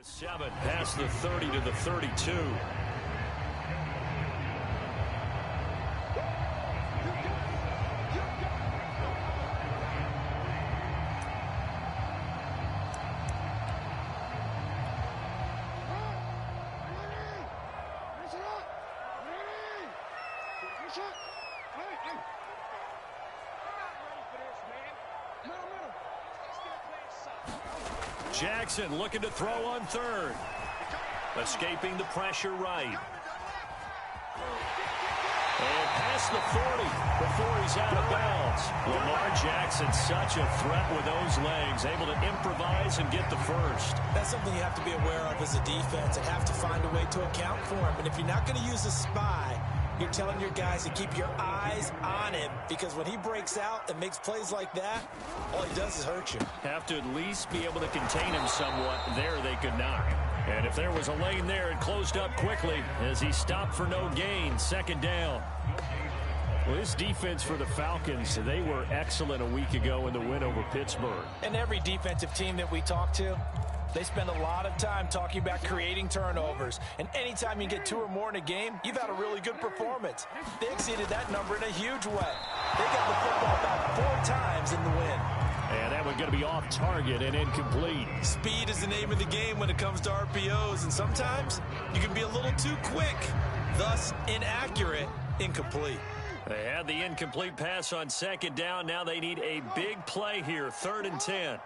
7 past the 30 to the 32. Jackson looking to throw on third. Escaping the pressure right. And past the 40 before he's out of bounds. Lamar Jackson, such a threat with those legs, able to improvise and get the first. That's something you have to be aware of as a defense and have to find a way to account for him. And if you're not going to use a spy, you're telling your guys to keep your eyes on him, because when he breaks out and makes plays like that, all he does is hurt you. Have to at least be able to contain him somewhat. There they could not. And if there was a lane there, it closed up quickly as he stopped for no gain. Second down. Well, this defense for the Falcons, they were excellent a week ago in the win over Pittsburgh. And every defensive team that we talk to, they spend a lot of time talking about creating turnovers. And anytime you get 2 or more in a game, you've had a really good performance. They exceeded that number in a huge way. They got the football back 4 times in the win. And that one's going to be off target and incomplete. Speed is the name of the game when it comes to RPOs. And sometimes you can be a little too quick, thus inaccurate, incomplete. They had the incomplete pass on second down. Now they need a big play here, 3rd and 10.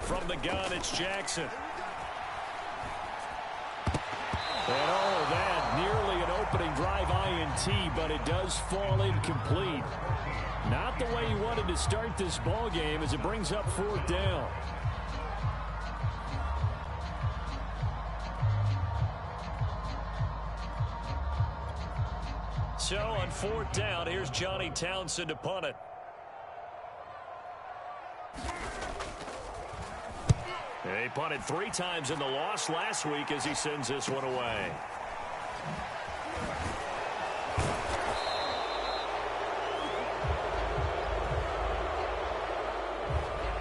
From the gun, it's Jackson. And oh, that nearly an opening drive INT, but it does fall incomplete. Not the way he wanted to start this ball game as it brings up 4th down. So on 4th down, here's Johnny Townsend to punt it. He punted 3 times in the loss last week as he sends this one away.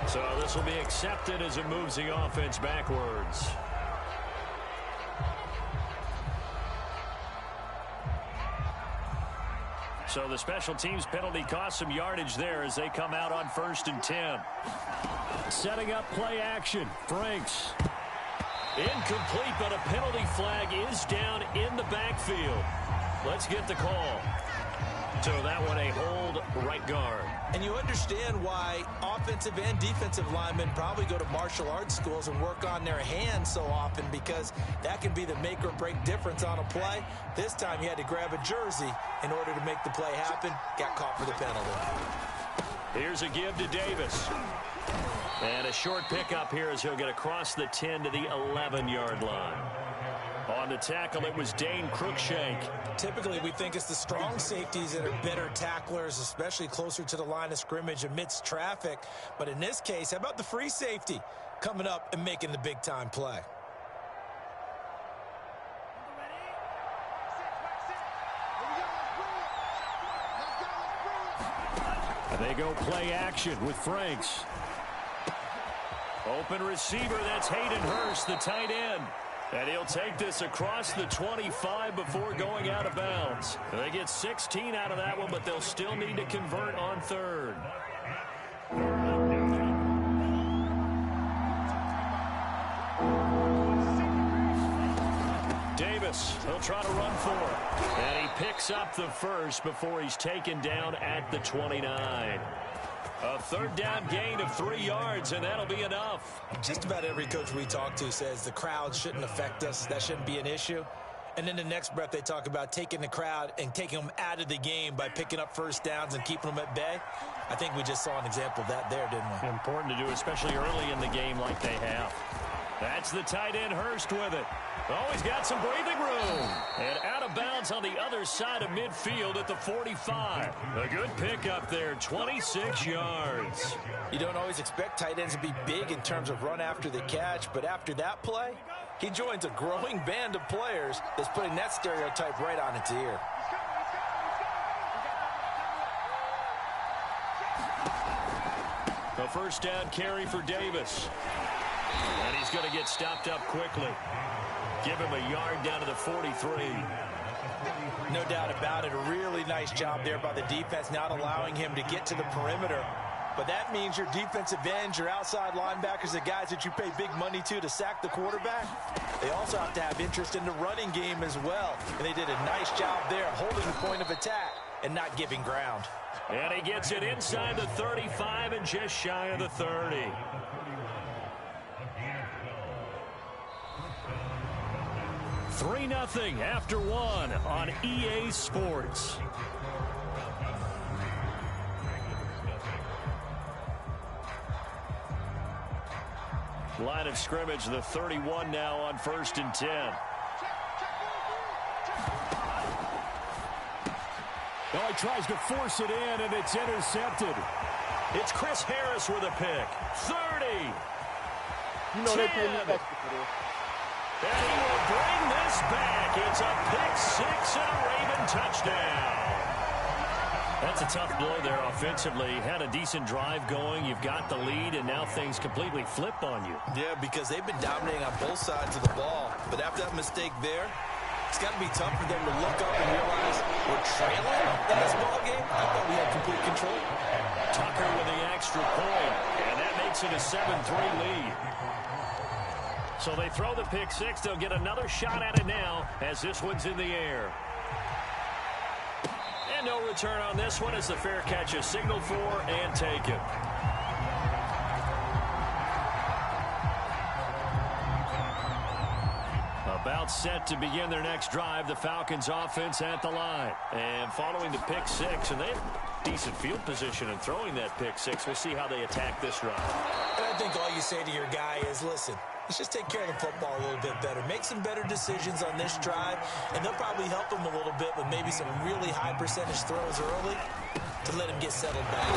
So this will be accepted as it moves the offense backwards. So the special teams penalty cost some yardage there as they come out on 1st and 10. Setting up play action. Franks. Incomplete, but a penalty flag is down in the backfield. Let's get the call. So that one a hold right guard. And you understand why offensive and defensive linemen probably go to martial arts schools and work on their hands so often, because that can be the make or break difference on a play. This time he had to grab a jersey in order to make the play happen. Got caught for the penalty. Here's a give to Davis. And a short pickup here as he'll get across the 10 to the 11-yard line. On the tackle, it was Dane Cruikshank. Typically, we think it's the strong safeties that are better tacklers, especially closer to the line of scrimmage amidst traffic. But in this case, how about the free safety coming up and making the big-time play? They go play action with Franks. Open receiver, that's Hayden Hurst, the tight end. And he'll take this across the 25 before going out of bounds. They get 16 out of that one, but they'll still need to convert on 3rd. Davis, he'll try to run for it. And he picks up the first before he's taken down at the 29. A 3rd down gain of 3 yards, and that'll be enough. Just about every coach we talk to says the crowd shouldn't affect us. That shouldn't be an issue. And then the next breath they talk about taking the crowd and taking them out of the game by picking up first downs and keeping them at bay. I think we just saw an example of that there, didn't we? Important to do, especially early in the game like they have. That's the tight end Hurst with it. Oh, he's got some breathing room. And out of bounds on the other side of midfield at the 45. A good pickup there, 26 yards. You don't always expect tight ends to be big in terms of run after the catch, but after that play, he joins a growing band of players that's putting that stereotype right on its ear. first down carry for Davis. And he's going to get stopped up quickly. Give him a yard down to the 43. No doubt about it. A really nice job there by the defense, not allowing him to get to the perimeter. But that means your defensive ends, your outside linebackers, the guys that you pay big money to sack the quarterback, they also have to have interest in the running game as well. And they did a nice job there holding the point of attack and not giving ground. And he gets it inside the 35 and just shy of the 30. Three 0 after one on EA Sports. Line of scrimmage, the 31 now on 1st and 10. Oh, he tries to force it in, and it's intercepted. It's Chris Harris with a pick. 30. You know 10. They pay me back. And he will bring this back. It's a pick six and a Raven touchdown. That's a tough blow there offensively. Had a decent drive going. You've got the lead, and now things completely flip on you. Yeah, because they've been dominating on both sides of the ball. But after that mistake there, it's got to be tough for them to look up and realize we're trailing in this ball game. I thought we had complete control. Tucker with the extra point, and that makes it a 7-3 lead. So they throw the pick six. They'll get another shot at it now as this one's in the air. And no return on this one as the fair catch is signaled for and taken. About set to begin their next drive, the Falcons offense at the line. And following the pick six, and they have decent field position in throwing that pick six. We'll see how they attack this drive. And I think all you say to your guy is, listen, let's just take care of the football a little bit better. Make some better decisions on this drive, and they'll probably help him a little bit with maybe some really high percentage throws early to let him get settled back in.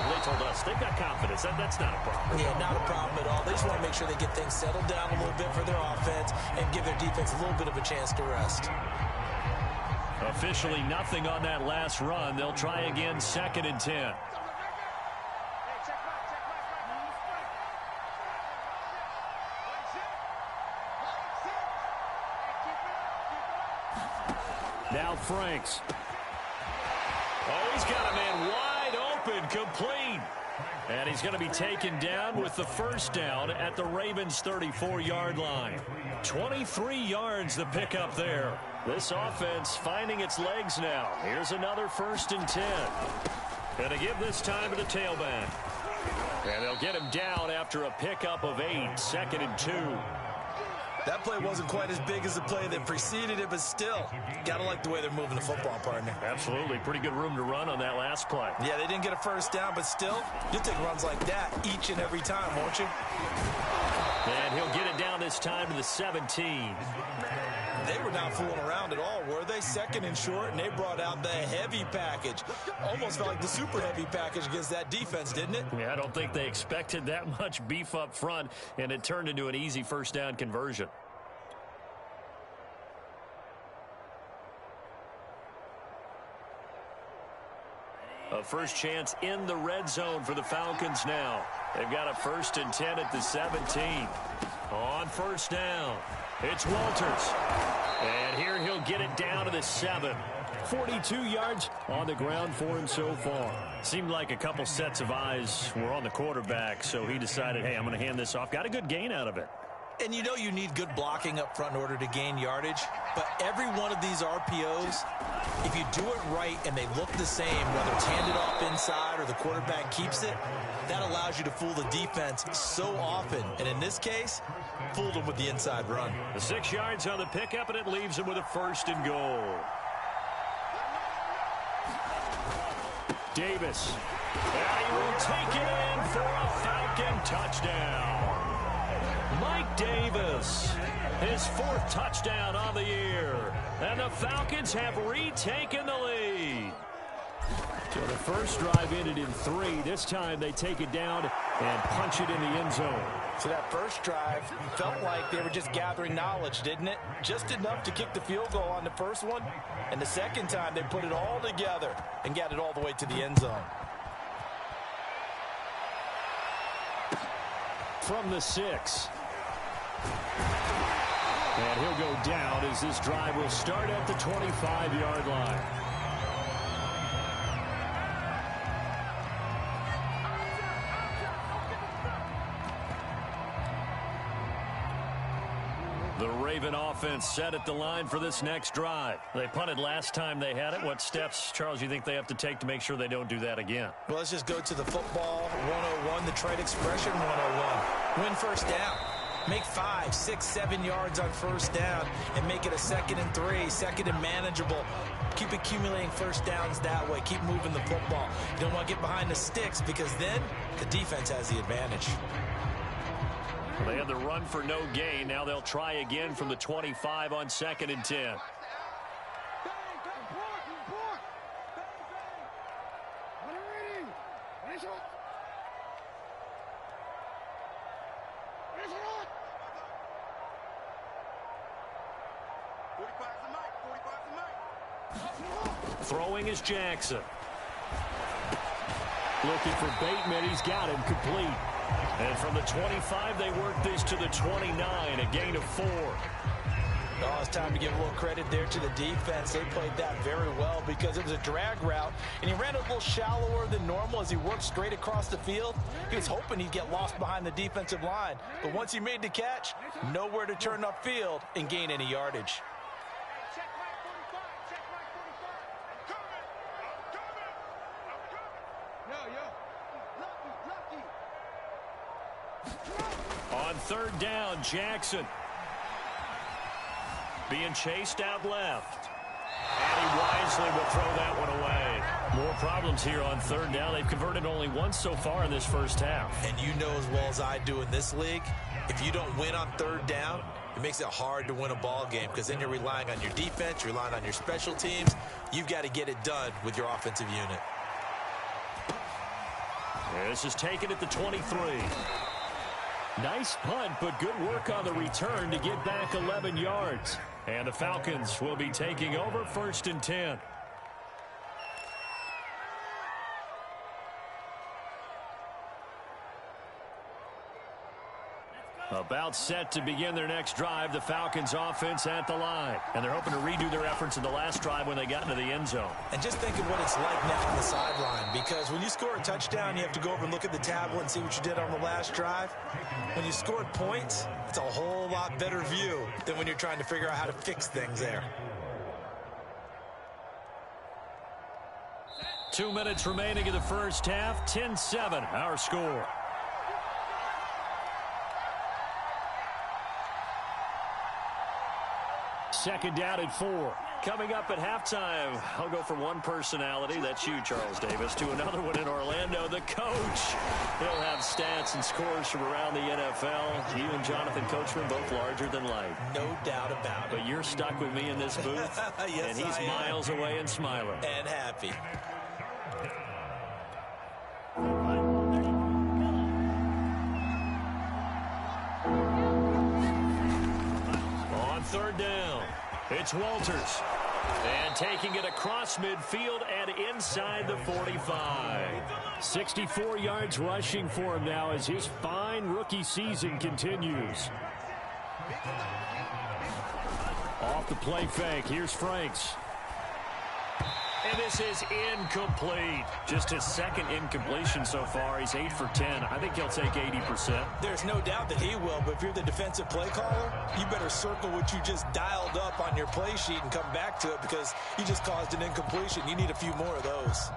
They told us they've got confidence. That's not a problem. Yeah, not a problem at all. They just want to make sure they get things settled down a little bit for their offense and give their defense a little bit of a chance to rest. Officially nothing on that last run. They'll try again 2nd and 10. Now Franks. Oh, he's got a man wide open, complete. And he's going to be taken down with the first down at the Ravens' 34-yard line. 23 yards the pickup there. This offense finding its legs now. Here's another 1st and 10. Going to give this time to the tailback. And they'll get him down after a pickup of 8, 2nd and 2. That play wasn't quite as big as the play that preceded it, but still, gotta like the way they're moving the football, partner. Absolutely. Pretty good room to run on that last play. Yeah, they didn't get a first down, but still, you'll take runs like that each and every time, won't you? And he'll get it down this time to the 17. They were not fooling around at all, were they? 2nd and short, and they brought out the heavy package. Almost felt like the super heavy package against that defense, didn't it? Yeah, I don't think they expected that much beef up front, and it turned into an easy first down conversion. A first chance in the red zone for the Falcons now. They've got a 1st and 10 at the 17. On first down, it's Walters. And here he'll get it down to the 7. 42 yards on the ground for him so far. Seemed like a couple sets of eyes were on the quarterback, so he decided, hey, I'm going to hand this off. Got a good gain out of it. And you know you need good blocking up front in order to gain yardage. But every one of these RPOs, if you do it right and they look the same, whether it's handed off inside or the quarterback keeps it, that allows you to fool the defense so often. And in this case, fooled them with the inside run. The 6 yards on the pickup, and it leaves him with a 1st and goal. Davis. And he will take it in for a Falcon touchdown. Mike Davis, his 4th touchdown on the year. And the Falcons have retaken the lead. So the first drive ended in 3. This time they take it down and punch it in the end zone. So that first drive felt like they were just gathering knowledge, didn't it? Just enough to kick the field goal on the first one. And the second time they put it all together and got it all the way to the end zone. from the 6. And he'll go down as this drive will start at the 25-yard line. The Raven offense set at the line for this next drive. They punted last time they had it. What steps, Charles, you think they have to take to make sure they don't do that again? Well, let's just go to the football 101, the trade expression 101. Win first down. Make 5, 6, 7 yards on first down and make it a 2nd and 3, 2nd and manageable. Keep accumulating first downs that way. Keep moving the football. You don't want to get behind the sticks because then the defense has the advantage. Well, they had the run for no gain. Now they'll try again from the 25 on 2nd and 10. Throwing is Jackson. Looking for Bateman. He's got him complete. And from the 25, they work this to the 29, a gain of 4. Oh, it's time to give a little credit there to the defense. They played that very well because it was a drag route, and he ran a little shallower than normal as he worked straight across the field. He was hoping he'd get lost behind the defensive line, but once he made the catch, nowhere to turn upfield and gain any yardage. On 3rd down, Jackson being chased out left. And he wisely will throw that one away. More problems here on 3rd down. They've converted only once so far in this first half. And you know as well as I do in this league, if you don't win on 3rd down, it makes it hard to win a ball game because then you're relying on your defense, you're relying on your special teams. You've got to get it done with your offensive unit. This is taken at the 23. Nice punt, but good work on the return to get back 11 yards. And the Falcons will be taking over 1st and 10. About set to begin their next drive, the Falcons offense at the line. And they're hoping to redo their efforts in the last drive when they got into the end zone. And just think of what it's like now on the sideline, because when you score a touchdown, you have to go over and look at the tablet and see what you did on the last drive. When you scored points, it's a whole lot better view than when you're trying to figure out how to fix things there. 2 minutes remaining in the first half, 10-7 our score. Second down and 4. Coming up at halftime, I'll go from one personality, that's you, Charles Davis, to another one in Orlando, the coach. He'll have stats and scores from around the NFL. You and Jonathan Coachman, both larger than life. No doubt about it. But you're stuck with me in this booth, yes, and he's miles away and smiling. And happy. On 3rd down, it's Walters. And taking it across midfield and inside the 45. 64 yards rushing for him now as his fine rookie season continues. Off the play fake, here's Franks. And this is incomplete. Just his 2nd incompletion so far. He's 8 for 10. I think he'll take 80%. There's no doubt that he will, but if you're the defensive play caller, you better circle what you just dialed up on your play sheet and come back to it because you just caused an incompletion. You need a few more of those.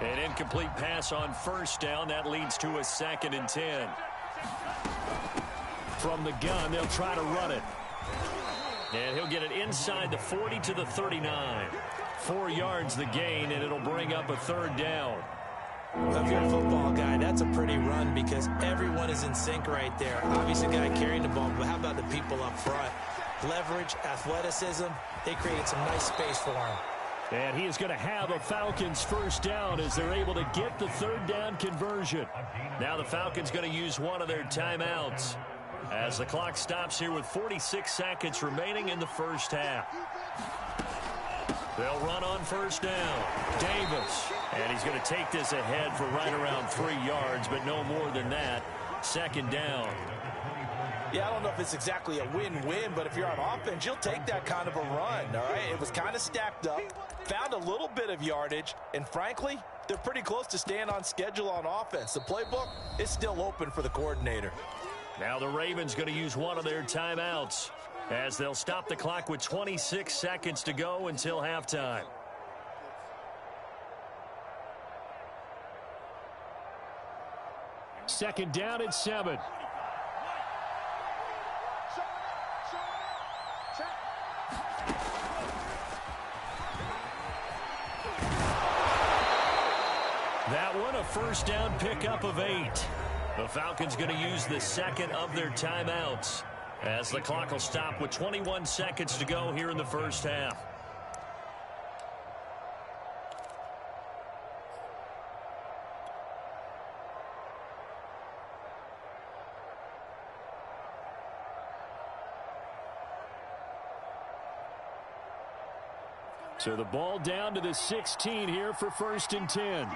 An incomplete pass on 1st down. That leads to a 2nd and 10. From the gun, they'll try to run it. And he'll get it inside the 40 to the 39. 4 yards the gain, and it'll bring up a 3rd down. If you're a football guy, that's a pretty run because everyone is in sync right there. Obviously, the guy carrying the ball, but how about the people up front? Leverage, athleticism, they created some nice space for him. And he is going to have a Falcons 1st down as they're able to get the 3rd down conversion. Now the Falcons going to use one of their timeouts as the clock stops here with 46 seconds remaining in the first half. They'll run on 1st down. Davis And he's going to take this ahead for right around 3 yards, but no more than that. Second down. Yeah, I don't know if it's exactly a win-win, but if you're on offense, you'll take that kind of a run, all right? It was kind of stacked up, found a little bit of yardage, and frankly, they're pretty close to staying on schedule on offense. The playbook is still open for the coordinator. Now the Ravens going to use one of their timeouts as they'll stop the clock with 26 seconds to go until halftime. Second down and 7. That one, a first down pickup of 8. The Falcons going to use the second of their timeouts as the clock will stop with 21 seconds to go here in the first half. So the ball down to the 16 here for first and 10.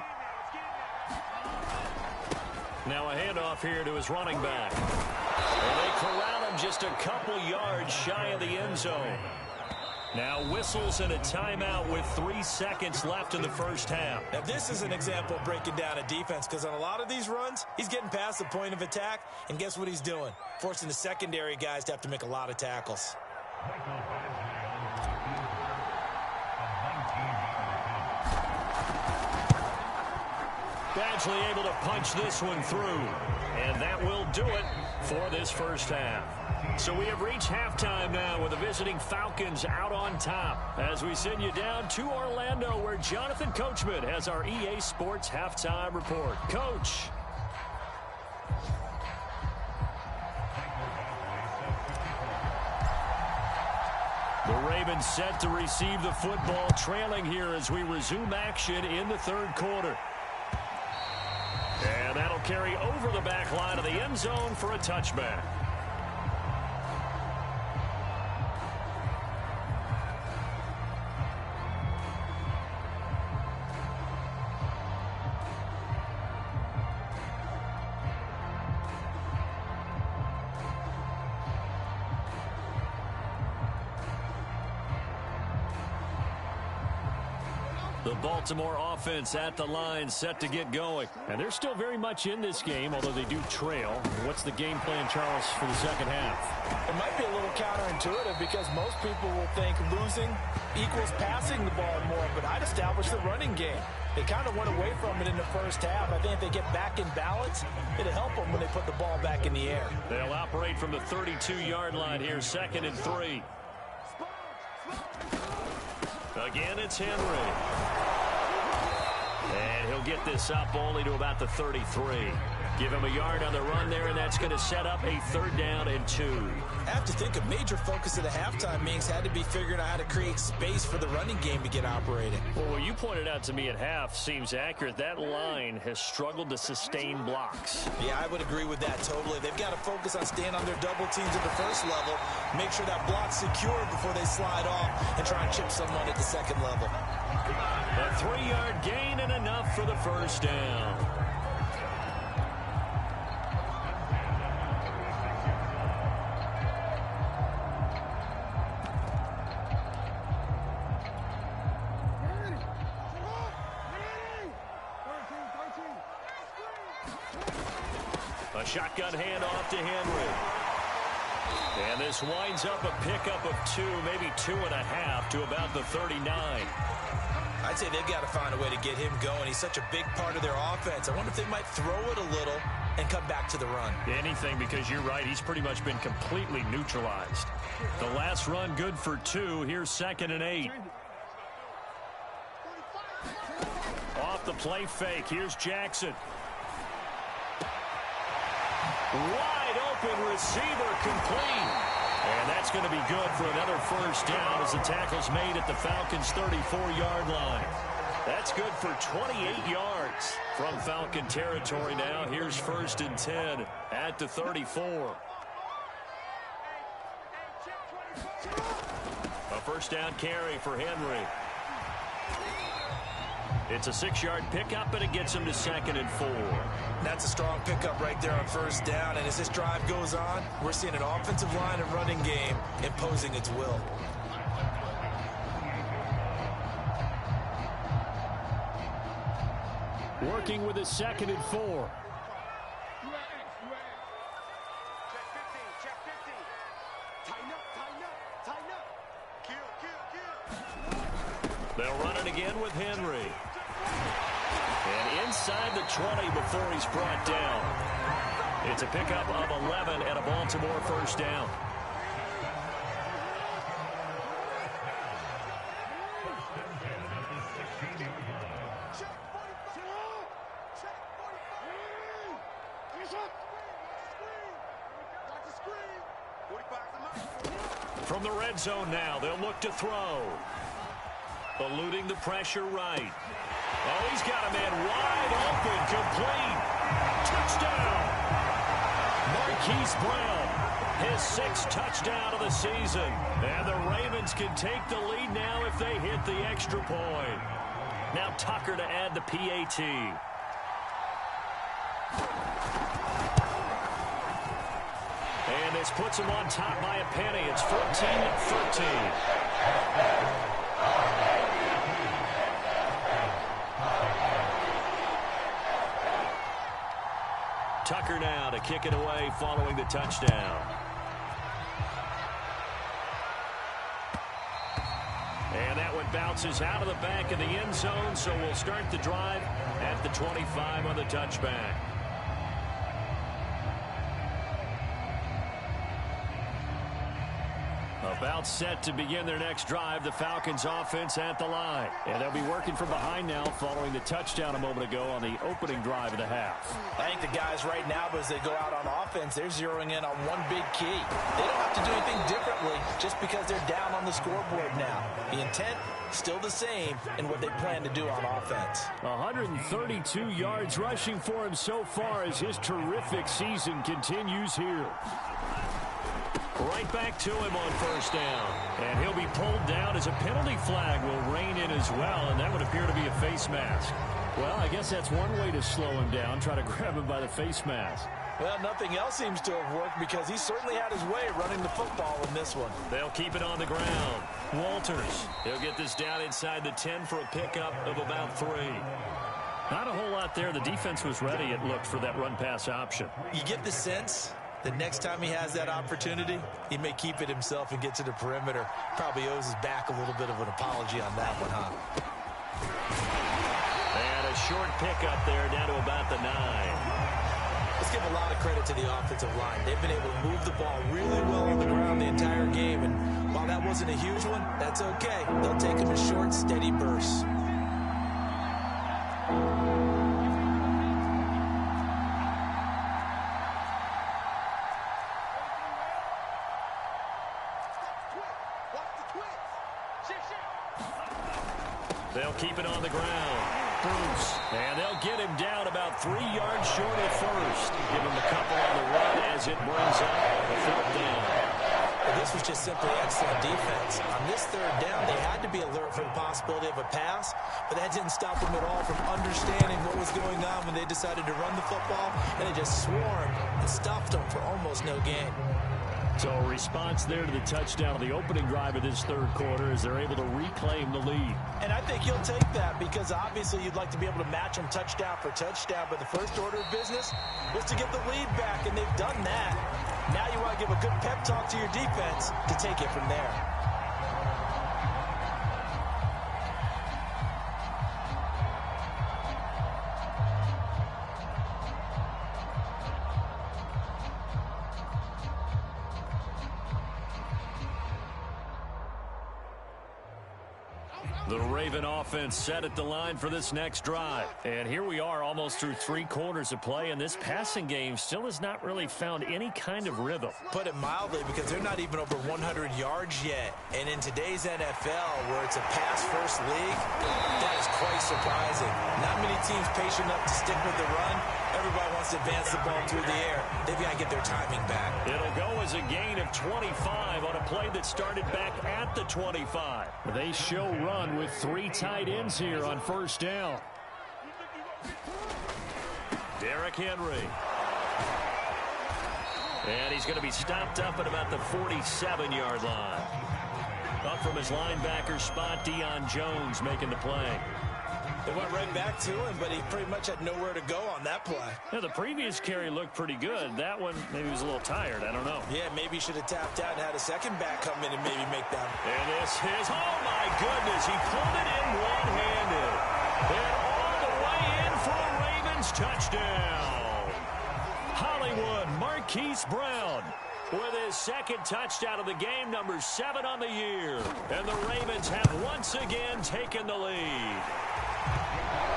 Now a handoff here to his running back. And they corral him just a couple yards shy of the end zone. Now whistles and a timeout with 3 seconds left in the first half. Now this is an example of breaking down a defense, because on a lot of these runs, he's getting past the point of attack, and guess what he's doing? Forcing the secondary guys to have to make a lot of tackles. Badgley able to punch this one through. And that will do it for this first half. So we have reached halftime now with the visiting Falcons out on top. As we send you down to Orlando, where Jonathan Coachman has our EA Sports halftime report. Coach. The Ravens set to receive the football, trailing here as we resume action in the third quarter. And that'll carry over the back line of the end zone for a touchback. The Baltimore offense at the line, set to get going. And they're still very much in this game, although they do trail. What's the game plan, Charles, for the second half? It might be a little counterintuitive, because most people will think losing equals passing the ball more, but I'd establish the running game. They kind of went away from it in the first half. I think if they get back in balance, it'll help them when they put the ball back in the air. They'll operate from the 32-yard line here, 2nd and 3. Again, it's Henry. And he'll get this up only to about the 33. Give him a yard on the run there, and that's going to set up a 3rd down and 2. I have to think a major focus of the halftime meetings had to be figuring out how to create space for the running game to get operating. Well, what you pointed out to me at half seems accurate. That line has struggled to sustain blocks. Yeah, I would agree with that totally. They've got to focus on staying on their double teams at the first level, make sure that block's secure before they slide off, and try and chip someone at the second level. A 3-yard gain and enough for the first down. A shotgun handoff to Henry. And this winds up a pickup of 2, maybe 2.5 to about the 39. I'd say they've got to find a way to get him going. He's such a big part of their offense. I wonder if they might throw it a little and come back to the run. Anything, because you're right. He's pretty much been completely neutralized. The last run good for 2. Here's 2nd and 8. Off the play fake. Here's Jackson. Wide open receiver, complete. And that's going to be good for another first down as the tackle's made at the Falcons' 34-yard line. That's good for 28 yards from Falcon territory now. Here's 1st and 10 at the 34. A first down carry for Henry. It's a 6-yard pickup, and it gets him to 2nd and 4. That's a strong pickup right there on first down. And as this drive goes on, we're seeing an offensive line and running game imposing its will. Working with a 2nd and 4. They'll run it again with Henry. And inside the 20 before he's brought down. It's a pickup of 11 and a Baltimore first down. From the red zone now, they'll look to throw. Eluding the pressure right. Oh, he's got a man wide open, complete. Touchdown! Marquise Brown, his 6th touchdown of the season. And the Ravens can take the lead now if they hit the extra point. Now Tucker to add the PAT. And this puts him on top by a penny. It's 14-13. Tucker now to kick it away following the touchdown. And that one bounces out of the back of the end zone, so we'll start the drive at the 25 on the touchback. About set to begin their next drive, the Falcons offense at the line. And they'll be working from behind now following the touchdown a moment ago on the opening drive of the half. I think the guys right now, as they go out on offense, they're zeroing in on one big key. They don't have to do anything differently just because they're down on the scoreboard now. The intent, still the same in what they plan to do on offense. 132 yards rushing for him so far as his terrific season continues here. Right back to him on first down. And he'll be pulled down as a penalty flag will rein in as well, and that would appear to be a face mask. Well, I guess that's one way to slow him down, try to grab him by the face mask. Well, nothing else seems to have worked because he certainly had his way running the football in this one. They'll keep it on the ground. Walters, he'll get this down inside the 10 for a pickup of about 3. Not a whole lot there. The defense was ready, it looked, for that run-pass option. You get the sense the next time he has that opportunity, he may keep it himself and get to the perimeter. Probably owes his back a little bit of an apology on that one, huh? And a short pickup there down to about the 9. Let's give a lot of credit to the offensive line. They've been able to move the ball really well on the ground the entire game. And while that wasn't a huge one, that's okay. They'll take them in short, steady bursts. They'll keep it on the ground. Bruce. And they'll get him down about 3 yards short of the first. Give him a couple on the run as it brings up the 4th down. Well, this was just simply excellent defense. On this 3rd down, they had to be alert for the possibility of a pass, but that didn't stop them at all from understanding what was going on when they decided to run the football, and they just swarmed and stuffed them for almost no gain. So a response there to the touchdown of the opening drive of this 3rd quarter as they're able to reclaim the lead. And I think you'll take that because obviously you'd like to be able to match them touchdown for touchdown, but the first order of business was to get the lead back, and they've done that. Now you want to give a good pep talk to your defense to take it from there. The Raven offense set at the line for this next drive. And here we are almost through 3 quarters of play, and this passing game still has not really found any kind of rhythm. Put it mildly, because they're not even over 100 yards yet. And in today's NFL, where it's a pass-first league, that is quite surprising. Not many teams patient enough to stick with the run, Everybody wants to advance the ball through the air. They've got to get their timing back. It'll go as a gain of 25 on a play that started back at the 25. They show run with 3 tight ends here on first down. Derrick Henry. And he's going to be stopped up at about the 47-yard line. Up from his linebacker spot, Deion Jones making the play. They went right back to him, but he pretty much had nowhere to go on that play. Yeah, the previous carry looked pretty good. That one, maybe he was a little tired. I don't know. Yeah, maybe he should have tapped out and had a second back come in and maybe make that. And this is, oh my goodness, he pulled it in one-handed. And all the way in for a Ravens touchdown. Hollywood Marquise Brown with his second touchdown of the game, number 7 on the year. And the Ravens have once again taken the lead.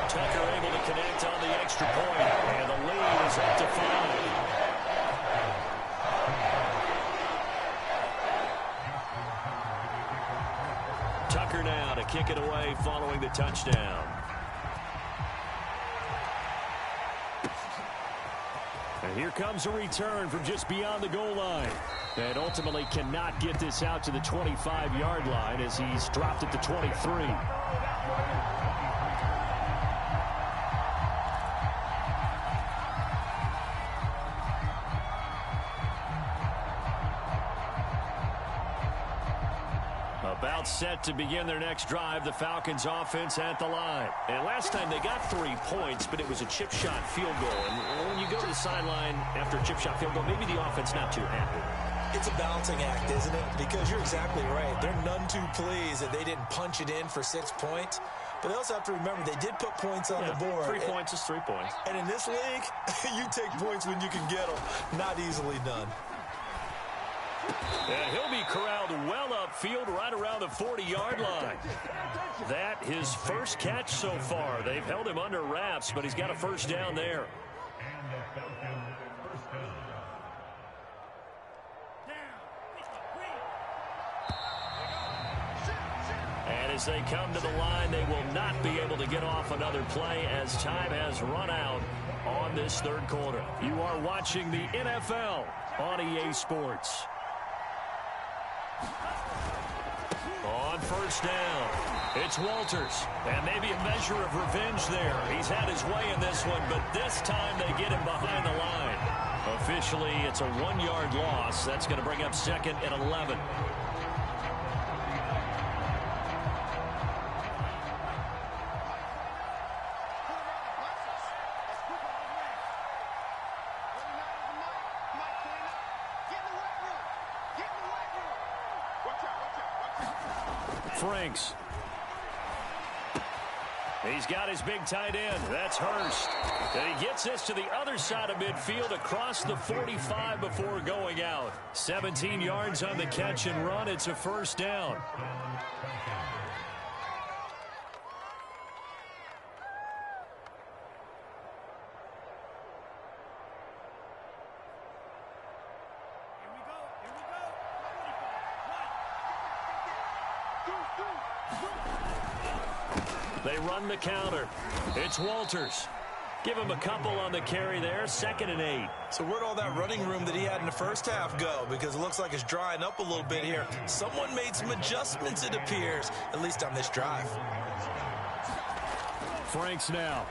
Tucker able to connect on the extra point, and the lead is up to 5. Tucker now to kick it away following the touchdown. And here comes a return from just beyond the goal line. And ultimately cannot get this out to the 25-yard line as he's dropped at the 23. About set to begin their next drive, the Falcons offense at the line. And last time they got 3 points, but it was a chip shot field goal. And when you go to the sideline after a chip shot field goal, maybe the offense not too happy. It's a balancing act, isn't it? Because you're exactly right. They're none too pleased that they didn't punch it in for 6 points. But they also have to remember they did put points on the board. 3 points is 3 points. And in this league, you take points when you can get them. Not easily done. And he'll be corralled well upfield right around the 40-yard line. That his first catch so far. They've held him under wraps, but he's got a first down there. And as they come to the line, they will not be able to get off another play as time has run out on this third quarter. You are watching the NFL on EA Sports. On first down, it's Walters. And maybe a measure of revenge there. He's had his way in this one, but this time they get him behind the line. Officially, it's a 1-yard loss. That's going to bring up 2nd and 11. Franks. He's got his big tight end. That's Hurst. And he gets this to the other side of midfield across the 45 before going out. 17 yards on the catch and run. It's a first down. They run the counter. It's Walters. Give him a couple on the carry there. 2nd and 8. So where'd all that running room that he had in the first half go? Because it looks like it's drying up a little bit here. Someone made some adjustments, it appears, at least on this drive. Franks now.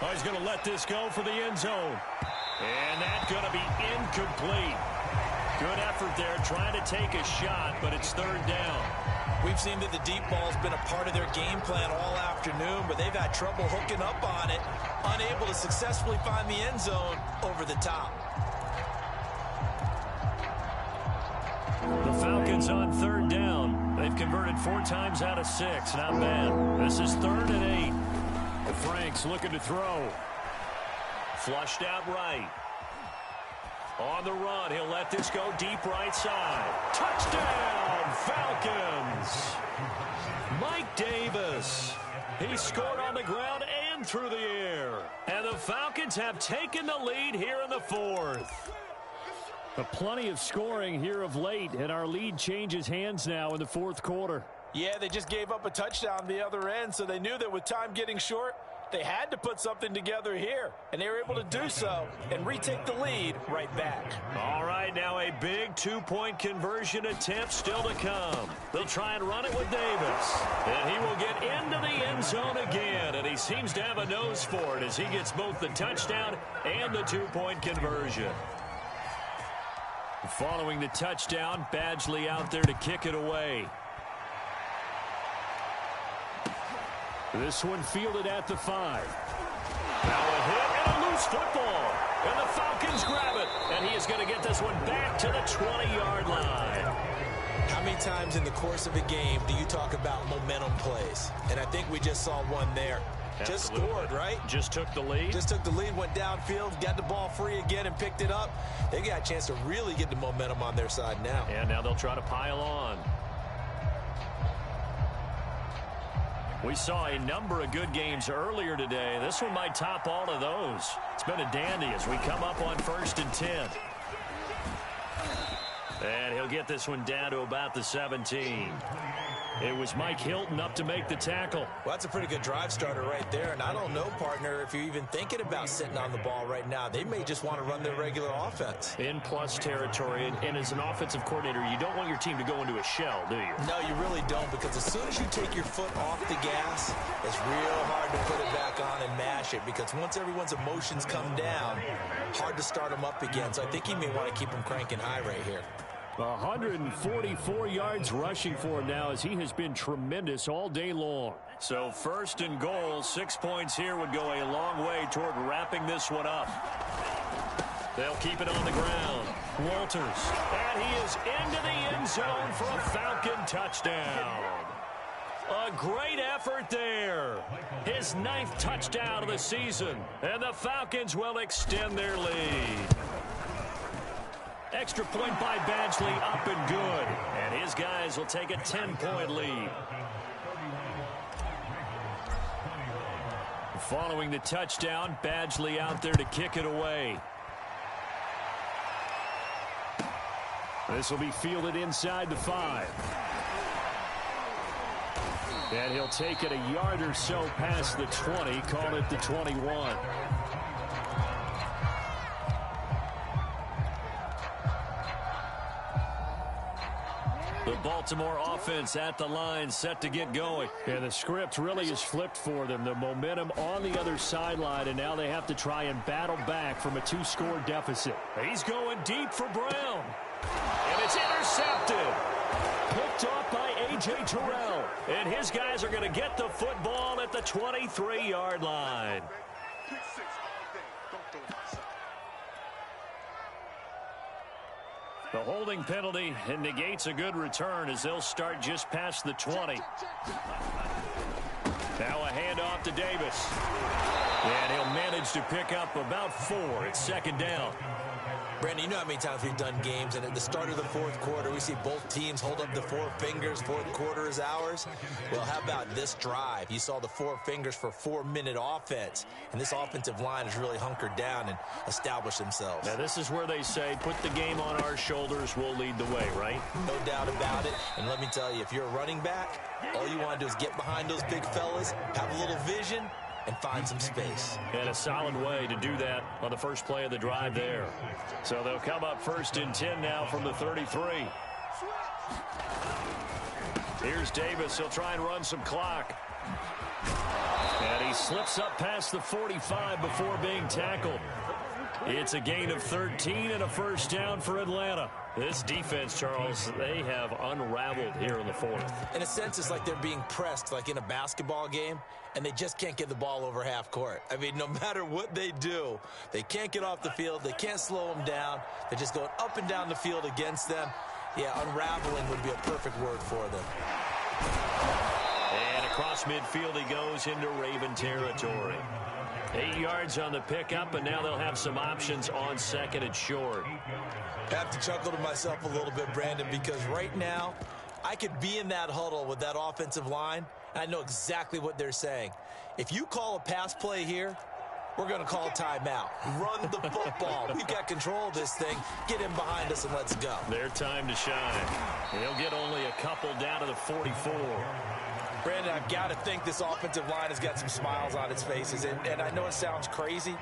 Oh, he's going to let this go for the end zone. And that's going to be incomplete. Good effort there trying to take a shot, but it's 3rd down. We've seen that the deep ball's been a part of their game plan all afternoon, but they've had trouble hooking up on it, unable to successfully find the end zone over the top. The Falcons on 3rd down. They've converted 4 times out of 6. Not bad. This is 3rd and 8. Franks looking to throw. Flushed out right. On the run, he'll let this go deep right side. Touchdown, Falcons! Mike Davis. He scored on the ground and through the air. And the Falcons have taken the lead here in the 4th. Plenty of scoring here of late, and our lead changes hands now in the 4th quarter. Yeah, they just gave up a touchdown the other end, so they knew that with time getting short, They had to put something together here, and they were able to do so and retake the lead right back. All right, now a big two-point conversion attempt still to come. They'll try and run it with Davis. And he will get into the end zone again, and he seems to have a nose for it as he gets both the touchdown and the two-point conversion. Following the touchdown, Badgley out there to kick it away. This one fielded at the 5. Now a hit and a loose football. And the Falcons grab it. And he is going to get this one back to the 20-yard line. How many times in the course of a game do you talk about momentum plays? And I think we just saw one there. Absolutely. Just scored, right? Just took the lead. Just took the lead, went downfield, got the ball free again and picked it up. They got a chance to really get the momentum on their side now. And now they'll try to pile on. We saw a number of good games earlier today. This one might top all of those. It's been a dandy as we come up on 1st and 10. And he'll get this one down to about the 17. It was Mike Hilton up to make the tackle. Well, that's a pretty good drive starter right there. And I don't know, partner, if you're even thinking about sitting on the ball right now. They may just want to run their regular offense. In plus territory. And as an offensive coordinator, you don't want your team to go into a shell, do you? No, you really don't, because as soon as you take your foot off the gas, it's real hard to put it back on and mash it, because once everyone's emotions come down, hard to start them up again. So I think he may want to keep them cranking high right here. 144 yards rushing for him now as he has been tremendous all day long. So 1st and goal, 6 points here would go a long way toward wrapping this one up. They'll keep it on the ground. Walters, and he is into the end zone for a Falcon touchdown. A great effort there. His 9th touchdown of the season, and the Falcons will extend their lead. Extra point by Badgley, up and good. And his guys will take a 10-point lead. Following the touchdown, Badgley out there to kick it away. This will be fielded inside the 5. And he'll take it a yard or so past the 20, call it the 21. The Baltimore offense at the line, set to get going. And the script really is flipped for them. The momentum on the other sideline, and now they have to try and battle back from a 2-score deficit. He's going deep for Brown. And it's intercepted. Picked off by A.J. Terrell. And his guys are going to get the football at the 23-yard line. The holding penalty and negates a good return as they'll start just past the 20. Now a handoff to Davis. And he'll manage to pick up about 4. It's 2nd down. Brandon, you know how many times we've done games, and at the start of the 4th quarter, we see both teams hold up the 4 fingers. 4th quarter is ours. Well, how about this drive? You saw the 4 fingers for 4-minute offense, and this offensive line has really hunkered down and established themselves. Now, this is where they say, put the game on our shoulders, we'll lead the way, right? No doubt about it. And let me tell you, if you're a running back, all you want to do is get behind those big fellas, have a little vision, and find some space. And a solid way to do that on the first play of the drive there. So they'll come up 1st and 10 now from the 33. Here's Davis. He'll try and run some clock. And he slips up past the 45 before being tackled. It's a gain of 13 and a 1st down for Atlanta. This defense, Charles, they have unraveled here in the 4th. In a sense, it's like they're being pressed like in a basketball game, and they just can't get the ball over half court. I mean, no matter what they do, they can't get off the field. They can't slow them down. They're just going up and down the field against them. Yeah, unraveling would be a perfect word for them. And across midfield he goes into Raven territory. 8 yards on the pickup, and now they'll have some options on 2nd and short. I have to chuckle to myself a little bit, Brandon, because right now I could be in that huddle with that offensive line, and I know exactly what they're saying. If you call a pass play here, we're going to call a timeout. Run the football. We've got control of this thing. Get in behind us and let's go. Their time to shine. They'll get only a couple down to the 44. Brandon, I've got to think this offensive line has got some smiles on its faces. And I know it sounds crazy,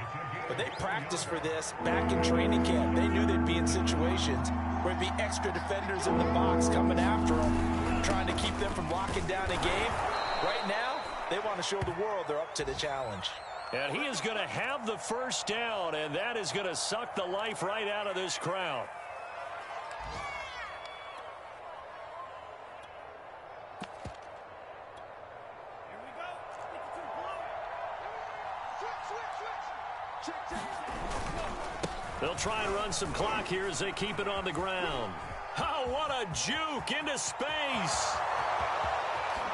but they practiced for this back in training camp. They knew they'd be in situations where there'd be extra defenders in the box coming after them, trying to keep them from locking down a game. Right now, they want to show the world they're up to the challenge. And he is going to have the first down, and that is going to suck the life right out of this crowd. They'll try and run some clock here as they keep it on the ground. Oh, what a juke into space.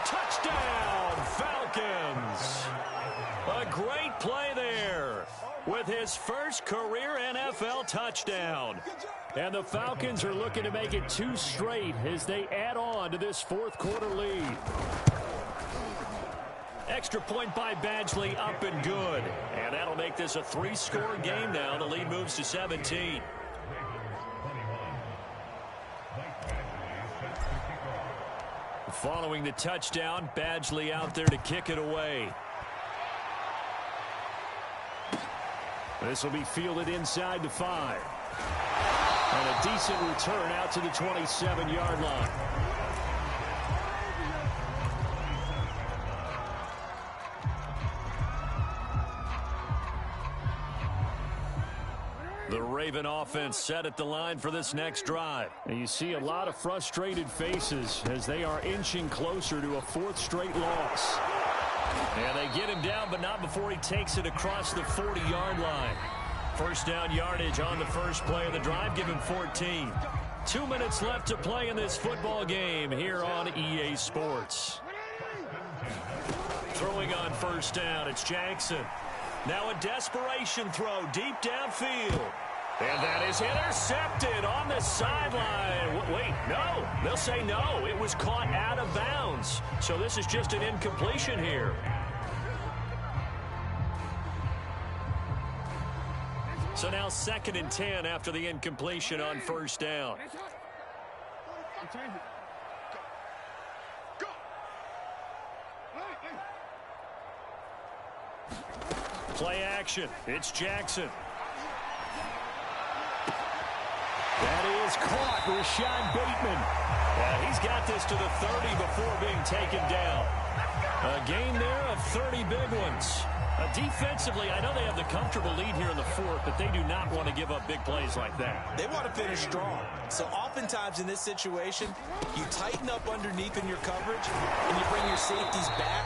Touchdown, Falcons. A great play there with his first career NFL touchdown. And the Falcons are looking to make it 2 straight as they add on to this fourth quarter lead. Extra point by Badgley, up and good. And that'll make this a 3-score game now. The lead moves to 17. Following the touchdown, Badgley out there to kick it away. This will be fielded inside the 5. And a decent return out to the 27-yard line. The Raven offense set at the line for this next drive. And you see a lot of frustrated faces as they are inching closer to a 4th straight loss. And they get him down, but not before he takes it across the 40-yard line. First down yardage on the first play of the drive. Give him 14. 2 minutes left to play in this football game here on EA Sports. Throwing on first down, it's Jackson. Now a desperation throw deep downfield. And that is intercepted on the sideline. Wait, no. They'll say no. It was caught out of bounds. So this is just an incompletion here. So now 2nd and 10 after the incompletion on first down. Play action. It's Jackson. That is caught. Rashad Bateman. Yeah, he's got this to the 30 before being taken down. A gain there of 30 big ones. Defensively, I know they have the comfortable lead here in the 4th, but they do not want to give up big plays like that. They want to finish strong. So oftentimes in this situation, you tighten up underneath in your coverage, and you bring your safeties back.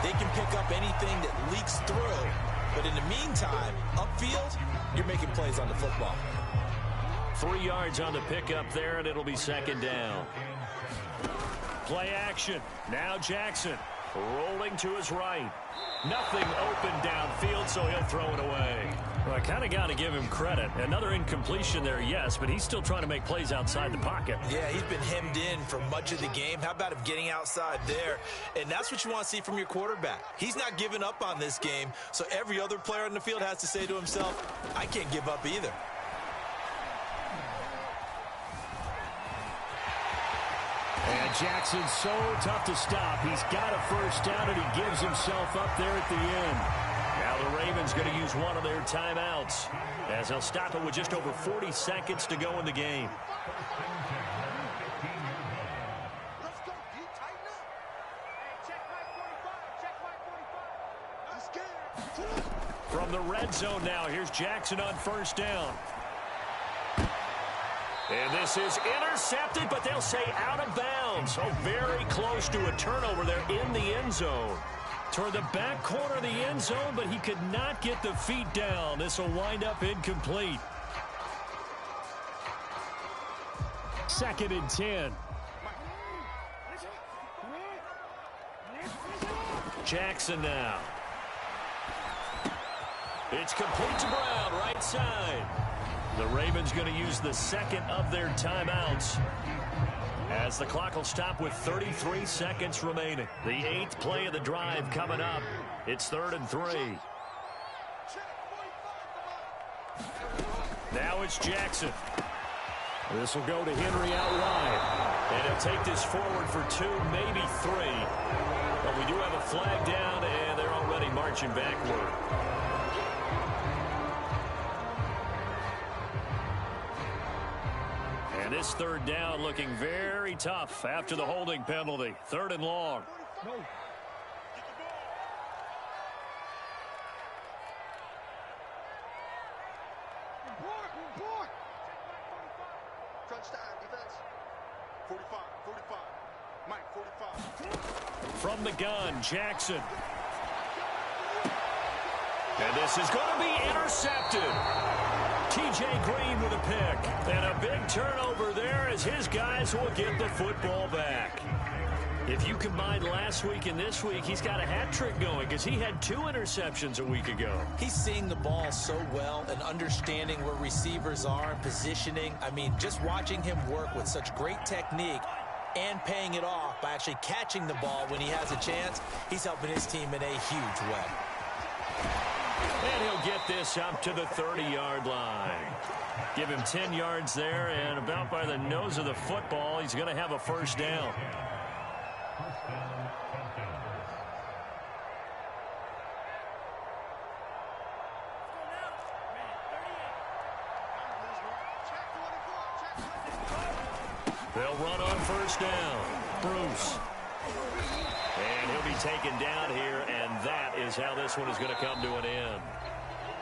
They can pick up anything that leaks through. But in the meantime, upfield, you're making plays on the football. 3 yards on the pickup there, and it'll be 2nd down. Play action. Now Jackson rolling to his right. Nothing open downfield, so he'll throw it away. Well, I kind of got to give him credit. Another incompletion there, yes, but he's still trying to make plays outside the pocket. Yeah, he's been hemmed in for much of the game. How about him getting outside there? And that's what you want to see from your quarterback. He's not giving up on this game, so every other player on the field has to say to himself, I can't give up either. And Jackson's so tough to stop. He's got a first down, and he gives himself up there at the end. Now the Ravens going to use one of their timeouts as they'll stop it with just over 40 seconds to go in the game. From the red zone now, here's Jackson on first down. And this is intercepted, but they'll say out of bounds. Oh, very close to a turnover there in the end zone. Toward the back corner of the end zone, but he could not get the feet down. This will wind up incomplete. 2nd and 10. Jackson now. It's complete to Brown, right side. The Ravens going to use the second of their timeouts as the clock will stop with 33 seconds remaining. The 8th play of the drive coming up. It's 3rd and 3. Now it's Jackson. This will go to Henry out wide. And he'll take this forward for 2, maybe 3. But we do have a flag down, and they're already marching backward. And this third down looking very tough after the holding penalty. 3rd and long. No. Touchdown, defense. 45, 45. Mike, 45. From the gun, Jackson. And this is going to be intercepted. T.J. Green with a pick. And a big turnover there as his guys will get the football back. If you combine last week and this week, he's got a hat trick going because he had 2 interceptions a week ago. He's seeing the ball so well and understanding where receivers are and positioning. I mean, just watching him work with such great technique and paying it off by actually catching the ball when he has a chance, he's helping his team in a huge way. And he'll get this up to the 30-yard line. Give him 10 yards there, and about by the nose of the football, he's going to have a first down. They'll run on first down. Bruce. And he'll be taken down here, and that is how this one is going to come to an end.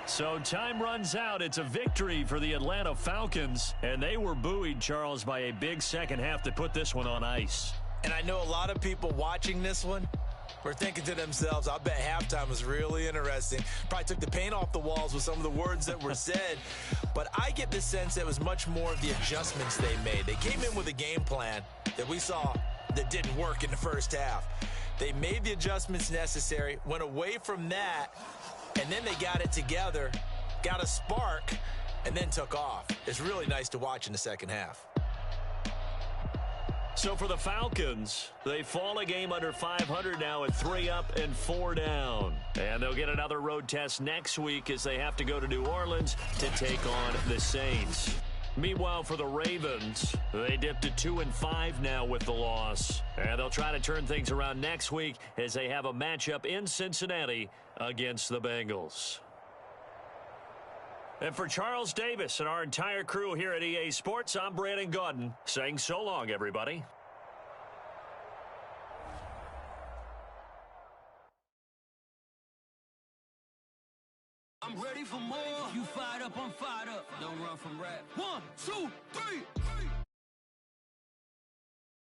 So time runs out. It's a victory for the Atlanta Falcons, and they were buoyed, Charles, by a big second half that put this one on ice. And I know a lot of people watching this one were thinking to themselves, I bet halftime was really interesting. Probably took the paint off the walls with some of the words that were said. But I get the sense that it was much more of the adjustments they made. They came in with a game plan that we saw that didn't work in the first half. They made the adjustments necessary, went away from that, and then they got it together, got a spark, and then took off. It's really nice to watch in the second half. So for the Falcons, they fall a game under 500 now at 3 up and 4 down. And they'll get another road test next week as they have to go to New Orleans to take on the Saints. Meanwhile, for the Ravens, they dipped to 2-5 now with the loss. And they'll try to turn things around next week as they have a matchup in Cincinnati against the Bengals. And for Charles Davis and our entire crew here at EA Sports, I'm Brandon Gaudin saying so long, everybody. I'm ready for more. You fired up, I'm fired up. Don't run from rap. 1, 2, 3.